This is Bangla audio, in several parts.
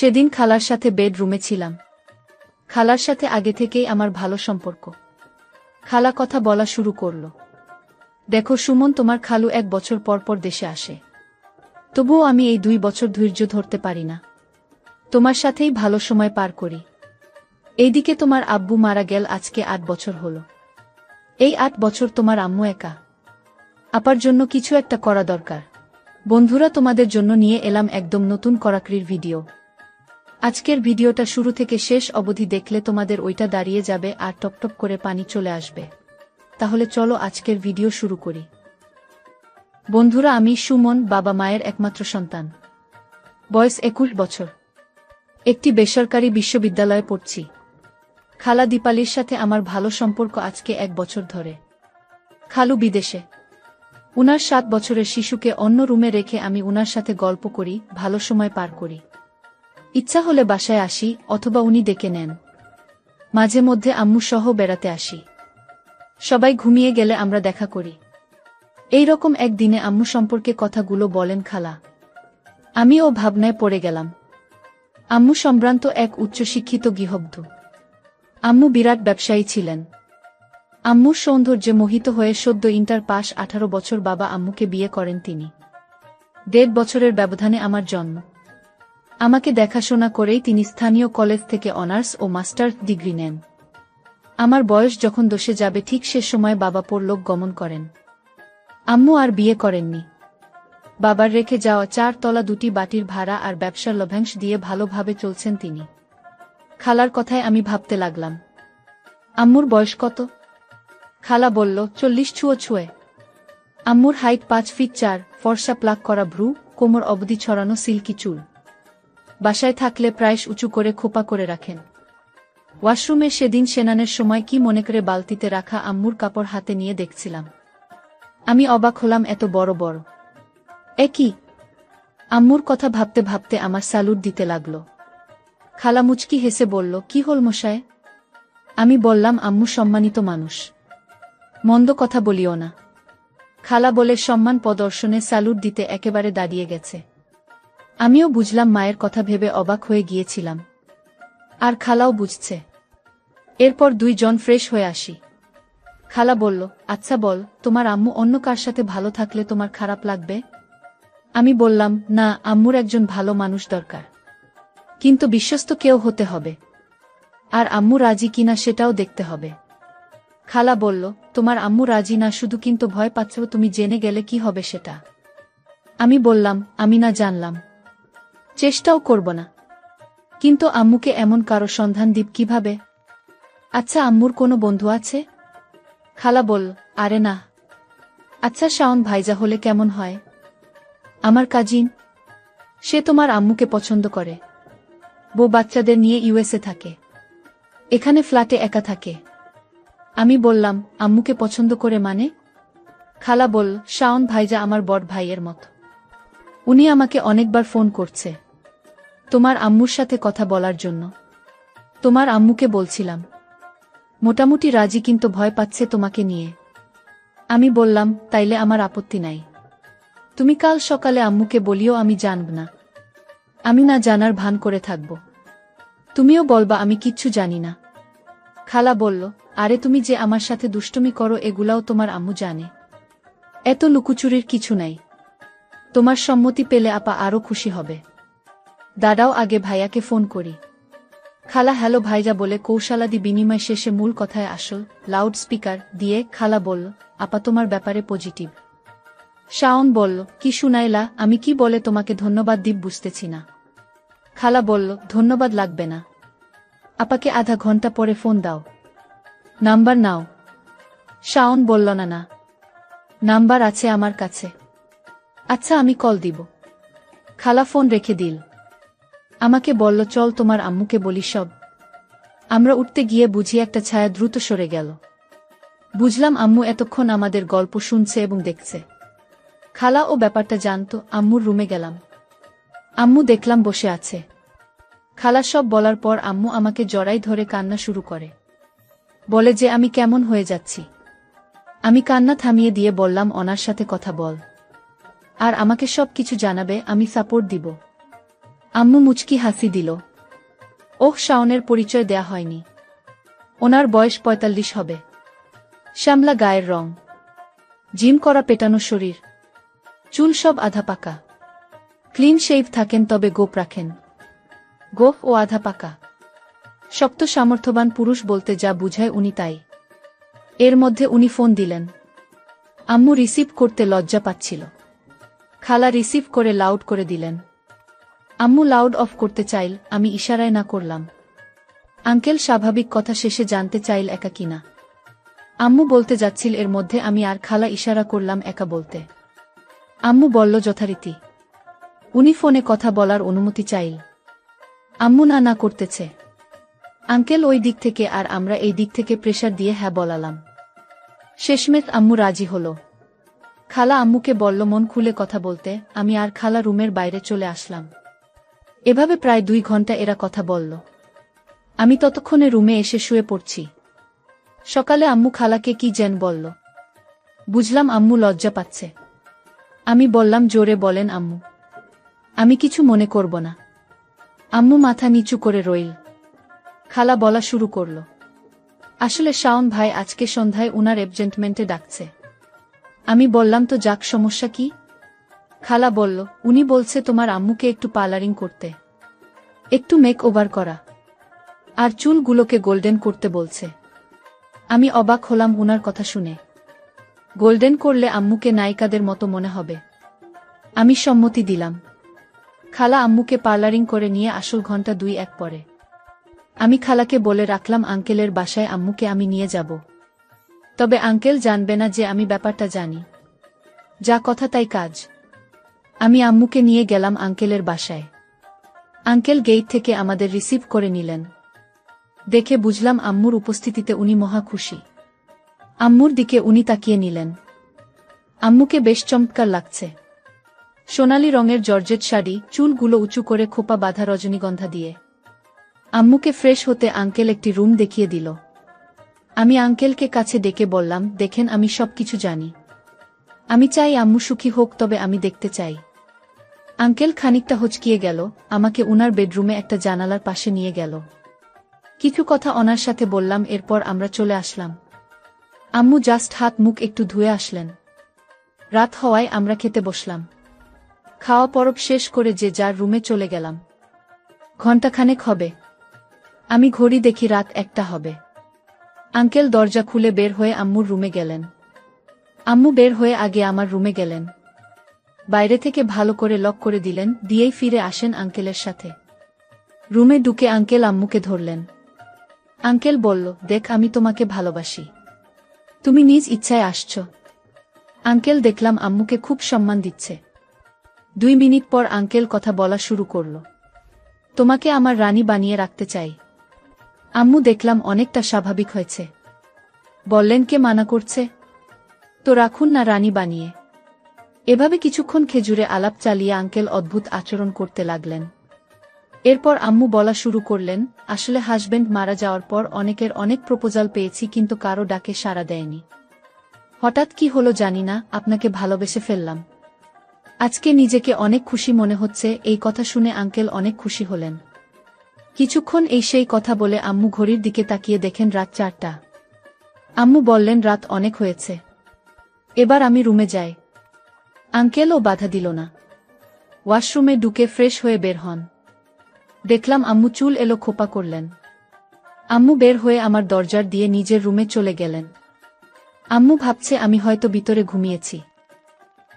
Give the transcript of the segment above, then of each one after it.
সেদিন খালার সাথে বেডরুমে ছিলাম। খালার সাথে আগে থেকেই আমার ভালো সম্পর্ক। খালা কথা বলা শুরু করল। দেখো সুমন, তোমার খালু 1 বছর পর পর দেশে আসে। তবুও আমি এই 2 বছর ধৈর্য ধরতে পারি না। তোমার সাথেই ভালো সময় পার করি। এইদিকে তোমার আব্বু মারা গেল আজকে 8 বছর হলো। এই 8 বছর তোমার আম্মু একা। আপার জন্য কিছু একটা করা দরকার। বন্ধুরা, তোমাদের জন্য নিয়ে এলাম একদম নতুন কড়াকড়ির ভিডিও। আজকের ভিডিওটা শুরু থেকে শেষ অবধি দেখলে তোমাদের ওইটা দাঁড়িয়ে যাবে আর টপটপ করে পানি চলে আসবে। তাহলে চলো আজকের ভিডিও শুরু করি। বন্ধুরা, আমি সুমন, বাবা মায়ের একমাত্র সন্তান। বয়স 21 বছর। একটি বেসরকারি বিশ্ববিদ্যালয়ে পড়ছি। খালা দীপালির সাথে আমার ভালো সম্পর্ক আজকে 1 বছর ধরে। খালু বিদেশে। উনার 7 বছরের শিশুকে অন্য রুমে রেখে আমি উনার সাথে গল্প করি, ভালো সময় পার করি। ইচ্ছা হলে বাসায় আসি অথবা উনি ডেকে নেন। মাঝে মধ্যে আম্মু সহ বেড়াতে আসি। সবাই ঘুমিয়ে গেলে আমরা দেখা করি। এই রকম একদিনে আম্মু সম্পর্কে কথাগুলো বলেন খালা। আমিও ভাবনায় পড়ে গেলাম। আম্মু সম্ভ্রান্ত এক উচ্চশিক্ষিত গৃহবধূ। আম্মু বিরাট ব্যবসায়ী ছিলেন। আম্মুর সৌন্দর্যে মোহিত হয়ে সদ্য ইন্টার পাস 18 বছর বাবা আম্মুকে বিয়ে করেন তিনি। 1.5 বছরের ব্যবধানে আমার জন্ম। আমাকে দেখাশোনা করেই তিনি স্থানীয় কলেজ থেকে অনার্স ও মাস্টার্স ডিগ্রি নেন। আমার বয়স যখন 10 যাবে ঠিক সে সময় বাবা পরলোক গমন করেন। আম্মু আর বিয়ে করেননি। বাবার রেখে যাওয়া 4 তলা 2টি বাটির ভাড়া আর ব্যবসার লভ্যাংশ দিয়ে ভালোভাবে চলছেন তিনি। খালার কথায় আমি ভাবতে লাগলাম, আম্মুর বয়স কত? খালা বলল, 40 ছুঁয়ে। আম্মুর হাইট 5 ফিট 4, ফর্সা প্লাক করা ভ্রু, কোমর অবধি ছড়ানো সিল্কি চুল। বাসায় থাকলে প্রায়শ উঁচু করে খোপা করে রাখেন। ওয়াশরুমে সেদিন সেনানের সময় কি মনে করে বালতিতে রাখা আম্মুর কাপড় হাতে নিয়ে দেখছিলাম। আমি অবাক হলাম, এত বড় বড়। কি? আম্মুর কথা ভাবতে ভাবতে আমার স্যালুট দিতে লাগল। খালা মুচকি হেসে বলল, কি হল মশায়? আমি বললাম, আম্মু সম্মানিত মানুষ, মন্দ কথা বলিও না। খালা বলে সম্মান প্রদর্শনে স্যালুট দিতে একেবারে দাঁড়িয়ে গেছে। আমিও বুঝলাম, মায়ের কথা ভেবে অবাক হয়ে গিয়েছিলাম। আর খালাও বুঝছে। এরপর 2 জন ফ্রেশ হয়ে আসি। খালা বলল, আচ্ছা বল, তোমার আম্মু অন্য কার সাথে ভালো থাকলে তোমার খারাপ লাগবে? আমি বললাম, না, আম্মুর একজন ভালো মানুষ দরকার। কিন্তু বিশ্বস্ত কেউ হতে হবে। আর আম্মু রাজি কিনা সেটাও দেখতে হবে। খালা বলল, তোমার আম্মু রাজি না শুধু, কিন্তু ভয় পাচ্ছ তুমি জেনে গেলে কি হবে সেটা? আমি বললাম, আমি না জানলাম, চেষ্টাও করব না। কিন্তু আম্মুকে এমন কারো সন্ধান দিব কিভাবে? আচ্ছা, আম্মুর কোনো বন্ধু আছে? খালা বলল, আরে না। আচ্ছা, শাওন ভাইজা হলে কেমন হয়? আমার কাজিন। সে তোমার আম্মুকে পছন্দ করে। বউ বাচ্চাদের নিয়ে ইউএসএ থাকে। এখানে ফ্ল্যাটে একা থাকে। আমি বললাম, আম্মুকে পছন্দ করে মানে? খালা বলল, শাওন ভাইজা আমার বড় ভাইয়ের মতো। উনি আমাকে অনেকবার ফোন করছে তোমার আম্মুর সাথে কথা বলার জন্য। তোমার আম্মুকে বলছিলাম। মোটামুটি রাজি, কিন্তু ভয় পাচ্ছে তোমাকে নিয়ে। আমি বললাম, তাইলে আমার আপত্তি নাই। তুমি কাল সকালে আম্মুকে বলিও আমি জানব না। আমি না জানার ভান করে থাকব। তুমিও বলবা আমি কিচ্ছু জানি না। খালা বলল, আরে তুমি যে আমার সাথে দুষ্টুমি করো এগুলাও তোমার আম্মু জানে। এত লুকুচুরির কিছু নাই। তোমার সম্মতি পেলে আপা আরো খুশি হবে। দাদাও আগে ভাইয়াকে ফোন করি। খালা হ্যালো ভাইজা বলে কৌশলাদি বিনিময় শেষে মূল কথায় আসল লাউড স্পিকার দিয়ে খালা বলল, আপা তোমার ব্যাপারে পজিটিভ। শাওন বলল, কি শুনাইলা? আমি কি বলে তোমাকে ধন্যবাদ দিব বুঝতেছি না। খালা বলল, ধন্যবাদ লাগবে না। আপাকে আধা ঘন্টা পরে ফোন দাও। নাম্বার নাও। শাওন বলল, না না, নাম্বার আছে আমার কাছে। আচ্ছা, আমি কল দিব। খালা ফোন রেখে দিল। আমাকে বলল, চল তোমার আম্মুকে বলি সব। আমরা উঠতে গিয়ে বুঝি একটা ছায়া দ্রুত সরে গেল। বুঝলাম আম্মু এতক্ষণ আমাদের গল্প শুনছে এবং দেখছে। খালা ও ব্যাপারটা জানতো। আম্মুর রুমে গেলাম। আম্মু দেখলাম বসে আছে। খালা সব বলার পর আম্মু আমাকে জড়াই ধরে কান্না শুরু করে। বলে যে আমি কেমন হয়ে যাচ্ছি। আমি কান্না থামিয়ে দিয়ে বললাম, ওনার সাথে কথা বল। আর আমাকে সব কিছু জানাবে, আমি সাপোর্ট দিব। আম্মু মুচকি হাসি দিল। ওহ, শাওনের পরিচয় দেয়া হয়নি। ওনার বয়স ৪৫ হবে। শ্যামলা গায়ের রং, জিম করা পেটানো শরীর, চুল সব আধা পাকা। ক্লিন শেভ থাকেন, তবে গোপ রাখেন। গোফ ও আধা পাকা। শক্ত সামর্থ্যবান পুরুষ বলতে যা বুঝায় উনি তাই। এর মধ্যে উনি ফোন দিলেন। আম্মু রিসিভ করতে লজ্জা পাচ্ছিল। খালা রিসিভ করে লাউড করে দিলেন। আম্মু লাউড অফ করতে চাইল, আমি ইশারায় না করলাম। আঙ্কেল স্বাভাবিক কথা শেষে জানতে চাইল একা কিনা। আম্মু বলতে যাচ্ছিল, এর মধ্যে আমি আর খালা ইশারা করলাম একা বলতে। আম্মু বলল যথারীতি। উনি ফোনে কথা বলার অনুমতি চাইল। আম্মু না না করতেছে। আঙ্কেল ওই দিক থেকে আর আমরা এই দিক থেকে প্রেসার দিয়ে হ্যাঁ বলালাম। শেষমেশ আম্মু রাজি হল। খালা আম্মুকে বলল মন খুলে কথা বলতে। আমি আর খালা রুমের বাইরে চলে আসলাম। এভাবে প্রায় 2 ঘন্টা এরা কথা বলল। আমি ততক্ষণে রুমে এসে শুয়ে পড়ছি। সকালে আম্মু খালাকে কি যেন বলল। বুঝলাম আম্মু লজ্জা পাচ্ছে। আমি বললাম, জোরে বলেন আম্মু, আমি কিছু মনে করব না। আম্মু মাথা নিচু করে রইল। খালা বলা শুরু করল, আসলে শাওন ভাই আজকে সন্ধ্যায় উনার এপজেন্টমেন্টে ডাকছে। আমি বললাম, তো যাক, সমস্যা কি? খালা বলল, উনি বলছে তোমার আম্মুকে একটু পার্লারিং করতে, একটু মেক ওভার করা, আর চুলগুলোকে গোল্ডেন করতে বলছে। আমি অবাক হলাম উনার কথা শুনে। গোল্ডেন করলে আম্মুকে নায়িকাদের মতো মনে হবে। আমি সম্মতি দিলাম। খালা আম্মুকে পার্লারিং করে নিয়ে আসল ঘন্টা 2-1 পরে। আমি খালাকে বলে রাখলাম আঙ্কেলের বাসায় আম্মুকে আমি নিয়ে যাব। তবে আঙ্কেল জানবে না যে আমি ব্যাপারটা জানি। যা কথা তাই কাজ। আমি আম্মুকে নিয়ে গেলাম আঙ্কেলের বাসায়। আঙ্কেল গেট থেকে আমাদের রিসিভ করে নিলেন। দেখে বুঝলাম আম্মুর উপস্থিতিতে উনি মহা খুশি। আম্মুর দিকে উনি তাকিয়ে নিলেন। আম্মুকে বেশ চমৎকার লাগছে। সোনালী রঙের জর্জেট শাড়ি, চুলগুলো উঁচু করে খোপা বাঁধা রজনীগন্ধা দিয়ে। আম্মুকে ফ্রেশ হতে আঙ্কেল একটি রুম দেখিয়ে দিল। আমি আঙ্কেলকে কাছে ডেকে বললাম, দেখেন আমি সবকিছু জানি। আমি চাই আম্মু সুখী হোক, তবে আমি দেখতে চাই। আঙ্কেল খানিকটা হচকিয়ে গেল, আমাকে উনার বেডরুমে একটা জানালার পাশে নিয়ে গেল। কিছু কথা ওনার সাথে বললাম, এরপর আমরা চলে আসলাম। আম্মু জাস্ট হাত মুখ একটু ধুয়ে আসলেন। রাত হওয়ায় আমরা খেতে বসলাম। খাওয়া পরব শেষ করে যে যার রুমে চলে গেলাম। ঘণ্টাখানেক হবে। আমি ঘড়ি দেখি রাত 1টা হবে। আঙ্কেল দরজা খুলে বের হয়ে আম্মুর রুমে গেলেন। আম্মু বের হয়ে আগে আমার রুমে গেলেন। বাইরে থেকে ভালো করে লক করে দিলেন, দিয়েই ফিরে আসেন আঙ্কেলের সাথে। রুমে ঢুকে আঙ্কেল আম্মুকে ধরলেন। আঙ্কেল বলল, দেখ, আমি তোমাকে ভালোবাসি। তুমি নিজ ইচ্ছায় আসছ। আঙ্কেল দেখলাম আম্মুকে খুব সম্মান দিচ্ছে। 2 মিনিট পর আঙ্কেল কথা বলা শুরু করল। তোমাকে আমার রানী বানিয়ে রাখতে চাই। আম্মু দেখলাম অনেকটা স্বাভাবিক হয়েছে। বললেন, কে মানা করছে? তো রাখুন না রানী বানিয়ে। এভাবে কিছুক্ষণ খেজুরে আলাপ চালিয়ে আঙ্কেল অদ্ভুত আচরণ করতে লাগলেন। এরপর আম্মু বলা শুরু করলেন, আসলে হাজবেন্ড মারা যাওয়ার পর অনেকের অনেক প্রপোজাল পেয়েছি, কিন্তু কারো ডাকে সাড়া দেয়নি। হঠাৎ কি হলো জানি না, আপনাকে ভালোবেসে ফেললাম। আজকে নিজেকে অনেক খুশি মনে হচ্ছে। এই কথা শুনে আঙ্কেল অনেক খুশি হলেন। কিছুক্ষণ সেই কথা বলে আম্মু ঘড়ির দিকে তাকিয়ে দেখেন রাত 4টা। আম্মু বললেন, রাত অনেক হয়েছে, এবার আমি রুমে যাই। আঙ্কেলও বাধা দিল না। ওয়াশরুমে ঢুকে ফ্রেশ হয়ে বের হন। দেখলাম আম্মু চুল এলো খোপা করলেন। আম্মু বের হয়ে আমার দরজার দিয়ে নিজের রুমে চলে গেলেন। আম্মু ভাবছে আমি হয়তো ভিতরে ঘুমিয়েছি।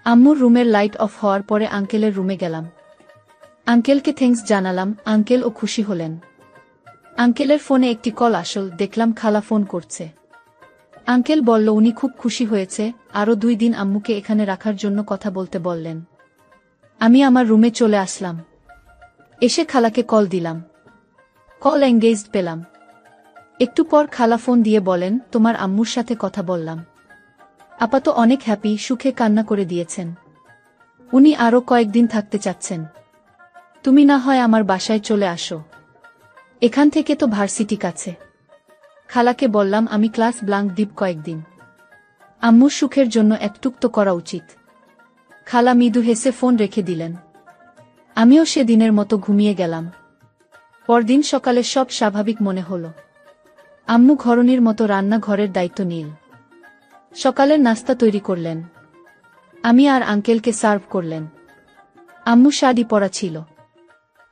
আম্মুর রুমের লাইট অফ হওয়ার পরে আঙ্কেলের রুমে গেলাম। আঙ্কেলকে থ্যাঙ্কস জানালাম। আঙ্কেলও খুশি হলেন। আঙ্কেলের ফোনে একটি কল আসল, দেখলাম খালা ফোন করছে। আঙ্কেল বলল উনি খুব খুশি হয়েছে, আরও 2 দিন আম্মুকে এখানে রাখার জন্য কথা বলতে বললেন। আমি আমার রুমে চলে আসলাম। এসে খালাকে কল দিলাম। কল এঙ্গেজড পেলাম। একটু পর খালা ফোন দিয়ে বলেন, তোমার আম্মুর সাথে কথা বললাম। আপাতত অনেক হ্যাপি, সুখে কান্না করে দিয়েছেন। উনি আরও কয়েকদিন থাকতে চাচ্ছেন। তুমি না হয় আমার বাসায় চলে আসো, এখান থেকে তো ভার্সিটি কাছে। খালাকে বললাম, আমি ক্লাস ব্লাঙ্ক দিব কয়েকদিন। আম্মুর সুখের জন্য একটুক তো করা উচিত। খালা মৃদু হেসে ফোন রেখে দিলেন। আমিও সেদিনের মতো ঘুমিয়ে গেলাম। পরদিন সকালে সব স্বাভাবিক মনে হল। আম্মু ঘরণীর মতো রান্নাঘরের দায়িত্ব নিল। সকালের নাস্তা তৈরি করলেন। আমি আর আঙ্কেলকে সার্ভ করলেন। আম্মু শাড়ি পরা ছিল।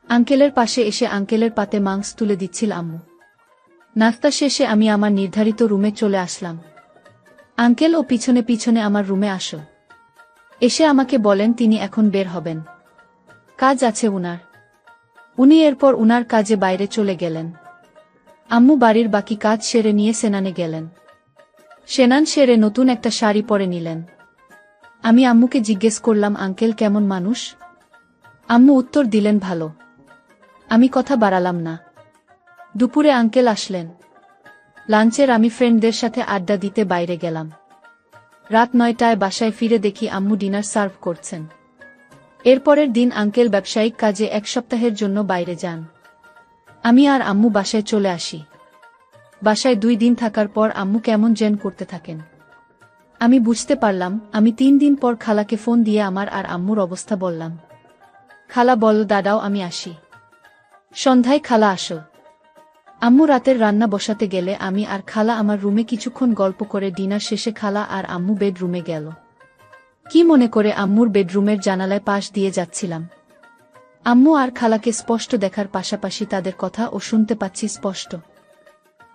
আঙ্কেলের পাশে এসে আঙ্কেলের পাতে মাংস তুলে দিচ্ছিল আম্মু। নাস্তা শেষে আমি আমার নির্ধারিত রুমে চলে আসলাম। আঙ্কেল ও পিছনে পিছনে আমার রুমে আসল। এসে আমাকে বলেন তিনি এখন বের হবেন, কাজ আছে উনার। উনি এরপর উনার কাজে বাইরে চলে গেলেন। আম্মু বাড়ির বাকি কাজ সেরে নিয়ে সেনানে গেলেন। সেনান সেরে নতুন একটা শাড়ি পরে নিলেন। আমি আম্মুকে জিজ্ঞেস করলাম, আঙ্কেল কেমন মানুষ? আম্মু উত্তর দিলেন, ভালো। আমি কথা বাড়ালাম না। দুপুরে আঙ্কেল আসলেন। লাঞ্চের আমি ফ্রেন্ডদের সাথে আড্ডা দিতে বাইরে গেলাম। রাত 9টায় বাসায় ফিরে দেখি আম্মু ডিনার সার্ভ করছেন। এরপরের দিন আঙ্কেল ব্যবসায়িক কাজে 1 সপ্তাহের জন্য বাইরে যান। আমি আর আম্মু বাসায় চলে আসি। বাসায় 2 দিন থাকার পর আম্মু কেমন যেন করতে থাকেন। আমি বুঝতে পারলাম। আমি 3 দিন পর খালাকে ফোন দিয়ে আমার আর আম্মুর অবস্থা বললাম। খালা বলল, দাদাও আমি আসি। সন্ধ্যায় খালা আসো। আম্মু রাতের রান্না বসাতে গেলে আমি আর খালা আমার রুমে কিছুক্ষণ গল্প করে ডিনার শেষে খালা আর আম্মু বেডরুমে গেল। কি মনে করে আম্মুর বেডরুমের জানালায় পাশ দিয়ে যাচ্ছিলাম। আম্মু আর খালাকে স্পষ্ট দেখার পাশাপাশি তাদের কথা ও শুনতে পাচ্ছি স্পষ্ট।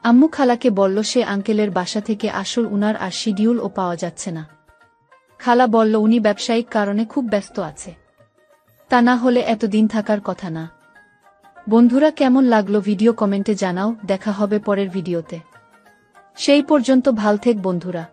আম্মু খালাকে বলল সে আঙ্কেলের বাসা থেকে আসল উনার আর শিডিউল ও পাওয়া যাচ্ছে না। খালা বলল উনি ব্যবসায়িক কারণে খুব ব্যস্ত আছে, তা না হলে এতদিন থাকার কথা না। বন্ধুরা, কেমন লাগলো ভিডিও কমেন্টে জানাও। দেখা হবে পরের ভিডিওতে। সেই পর্যন্ত ভাল থেক বন্ধুরা।